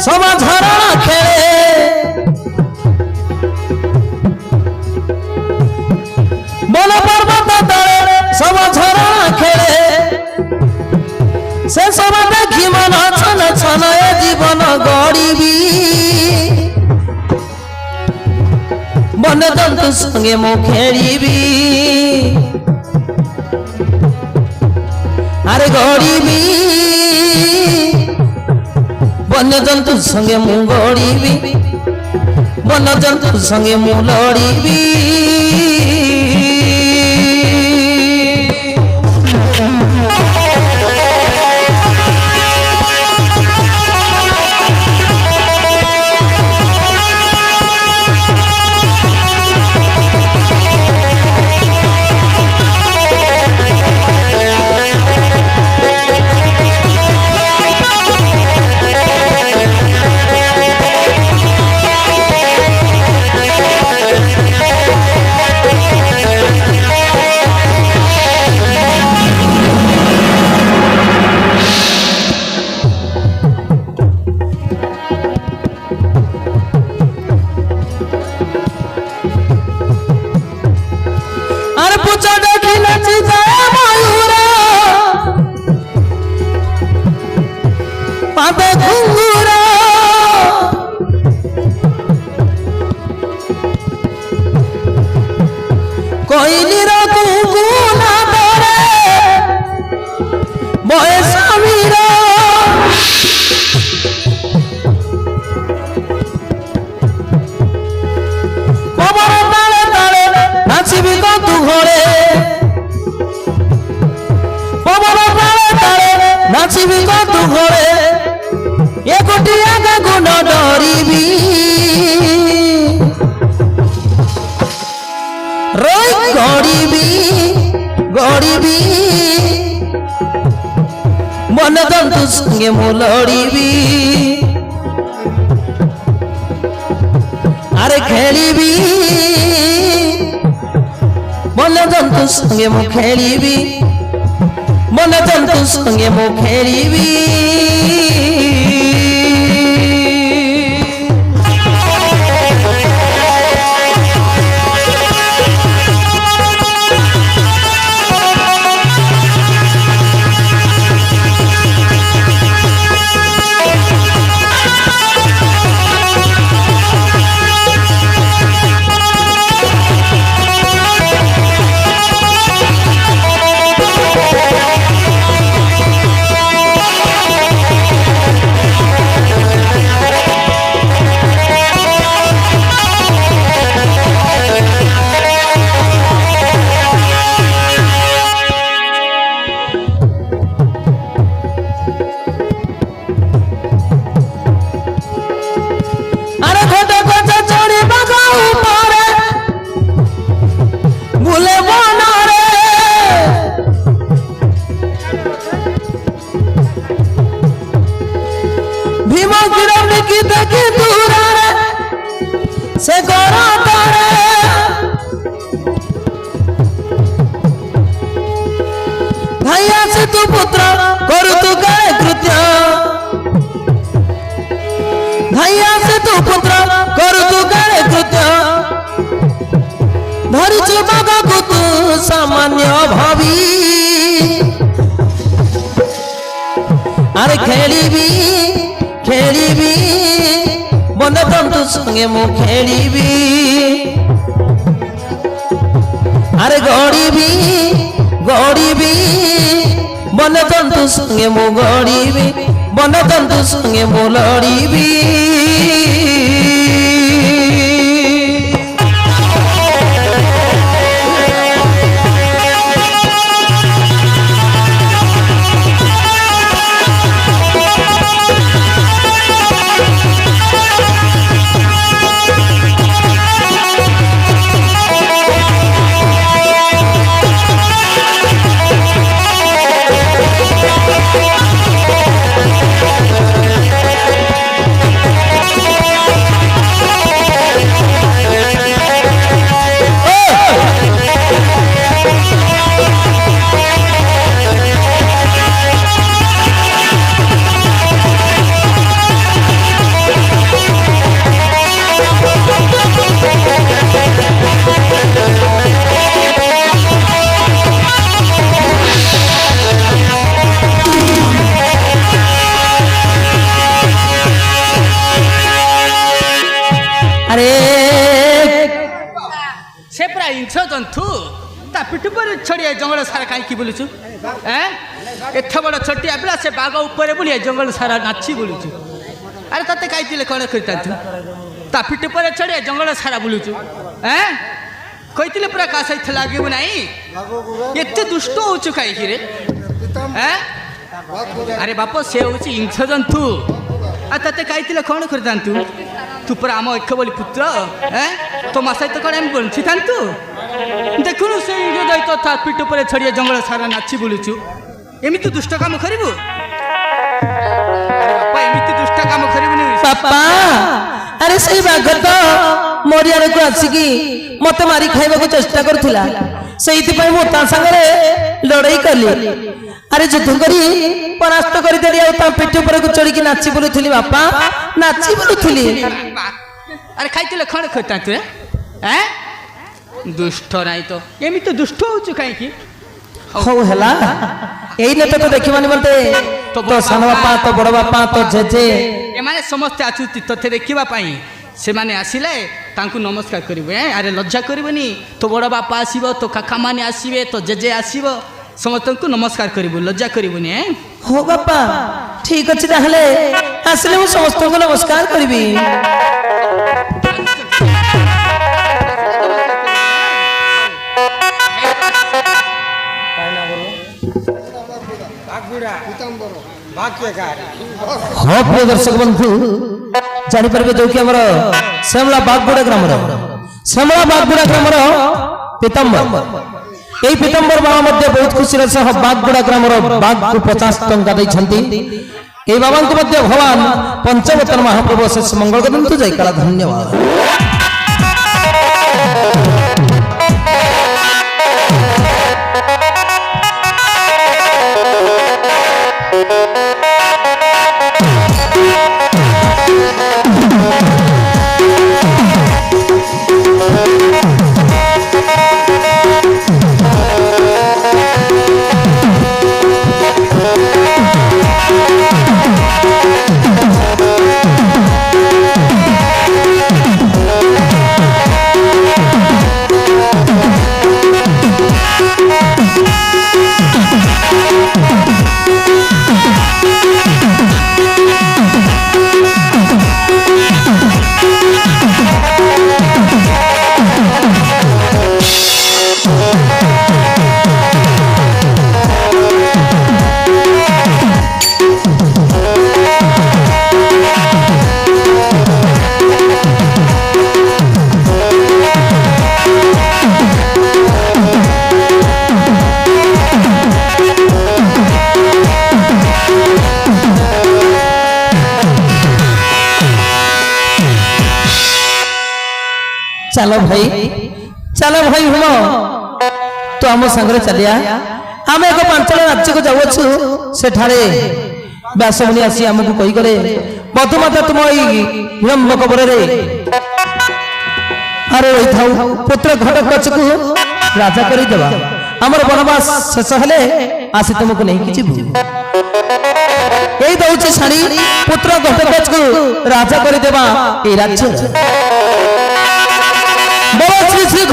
সবা ঝরনা খেলে বন পর্বত তলে সবা ঝরনা খেলে সে সবা দেখি মন ছন ছন এ জীবন গড়িবি বন্যজন্তু সঙ্গে মু খেলিবি আরে গড়িবি বন্যজন্তু সঙ্গে মু গড়িবি বন্যজন্তু সঙ্গে মু লড়িবি কইলির কুকুনা ধরে বয়সামীর কবর তালে তালে নাচিবি কতু ঘরে কবর তালে তালে নাচিবি কতু ঘরে একটি আগা গুণ ডরিবি গড়িবি গড়িবি বন্যজন্তু সঙ্গে মু লড়িবি আরে খেলিবি বন্যজন্তু সঙ্গে মু খেলিবি বন্যজন্তু সঙ্গে মু খেলিবি দেখি দূরে সে গড়া তারে ভাইয়া সে তু পুত্র করু তু গায়ে কৃত্য ভাইয়া সে তু পুত্র করু তু গায়ে কৃত্য ধরিছু বাগাকু তু সামান্য ভাবি আরে খেলিবি খেলিবি বন্যজন্তু সঙ্গে মু খেলিবি আরে গড়িবি গড়িবি বন্যজন্তু সঙ্গে মু গড়িবি বন্যজন্তু সঙ্গে মু লড়িবি আরে সে প্রায় ইঞ্চ জন্তু তা পিঠু পরে ছড়িয়ে জঙ্গল সারা কাইকি বলুছু হ্যাঁ এত বড় ছটিয়া পিলা সে বাঘ উপরে বলি জঙ্গল সারা নাচি বলুছু আরে তাতে কাইতিলে কଣ କରିଥାନ୍ତୁ ତା ପିଠୁ ପରେ ଛଡ଼ିଆ ଜଙ୍ଗଲ ସାରା ବୁଲୁଛୁ হ্যাঁ କହିଥିଲେ ପୁରା କା ସହିତ ଲାଗିବୁ ନାହିଁ ଏତେ ଦୁଷ୍ଟ ହଉଛୁ କାହିଁକିରେ হ্যাঁ আরে বাপ সে হচ্ছে ইংস জন্তু আর তাতে কাইতিলে কଣ କରିଥାନ୍ତୁ তু পুরা ଆମ ଏକ ବୋଲି পুত্র হ্যাঁ তোমা সହିତ କଣ আমি বঞ্চিଥାନ୍ତୁ দেখুনু ସେ ଇଂସ ଦୈତ ତା ପିଠୁ ପରେ ଛଡ଼ିଆ ଜଙ୍ଗଲ ସାରା ନାଚି ବୁଲୁଛୁ ଏମିତି ଦୁଷ୍ଟ କାମ କରିବୁ ବାପା ଏମିତି ଦୁଷ୍ଟ କାମ କରିବୁନି ବାପା ଆରେ ସେଇ ବାଘ ତ ମୋରି ଆଡ଼କୁ ଆସିକି ମତେ ମାରି ଖାଇବାକୁ ଚେଷ୍ଟା କରୁଥିଲା ସେଇଥିପାଇଁ ମୁଁ ତା ସାଙ୍ଗରେ ଲଢ଼େଇ କଲି ଆରେ ଯୁଦ୍ଧ କରି ପରାସ୍ତ କରିଦେଲି ଆଉ ତା ପିଠି ଉପରକୁ ଚଢ଼ିକି ନାଚି ବୁଲୁଥିଲି ବାପା ନାଚି ବୁଲୁଥିଲି ଆରେ ଖାଇଥିଲେ କଣ କରିଥାନ୍ତୁ হ্যাঁ ଦୁଷ୍ଟ ନାହିଁ ତ ଏମିତି ଦୁଷ୍ଟ ହଉଛୁ କାହିଁକି ହଉ ହେଲା ଏଇ ନେତ ତ ଦେଖିବା ନିମନ୍ତେ ତୋ ସାନ ବାପା ତୋ ବଡ଼ ବାପା ତୋ ଜେଜେ ଏମାନେ ସମସ୍ତେ ଆସୁଛନ୍ତି ତୋତେ ଦେଖିବା ପାଇଁ ସେମାନେ ଆସିଲେ ତାଙ୍କୁ ନମସ୍କାର କରିବୁ ଆରେ ଲଜ୍ଜା କରିବୁନି ତୋ ବଡ଼ ବାପା ଆସିବ ତୋ କାକାମାନେ ଆସିବେ ତୋ ଜେଜେ ଆସିବ ସମସ୍ତଙ୍କୁ ନମସ୍କାର କରିବୁ ଲଜ୍ଜା କରିବୁନି ହଉ ବାପା ଠିକ ଅଛି ତାହେଲେ ଆସିଲେ ମୁଁ ସମସ୍ତଙ୍କୁ ନମସ୍କାର କରିବି हाँ प्रिय दर्शक बंधु जापर जो कि आम श्यामला बागुड़ा ग्राम श्यामला बागुड़ा ग्राम पीताम्बर यही पीताम्बर बाबा मध्य बहुत खुशी सह बागुड़ा ग्राम बाघ को 50 टंका ये बाबा को मध्य भगवान पंचवतन महाप्रभु शेष मंगल करतु जय काला धन्यवाद चलो भाई हम तो आम संगे चलिया आम एक पांचल राज्य को जाऊँ सेठारे व्यासमुनि आसी आमको कही गले बधुमाता तुम विलम्ब कबर अरे रही था पुत्र घटकच को राजा करदेवा आमर वनवास शेष हेले आसी तुमको नहीं जीवु यही दौची शाणी पुत्र घटकच को राजा करदेवा ये राज्य श्री श्री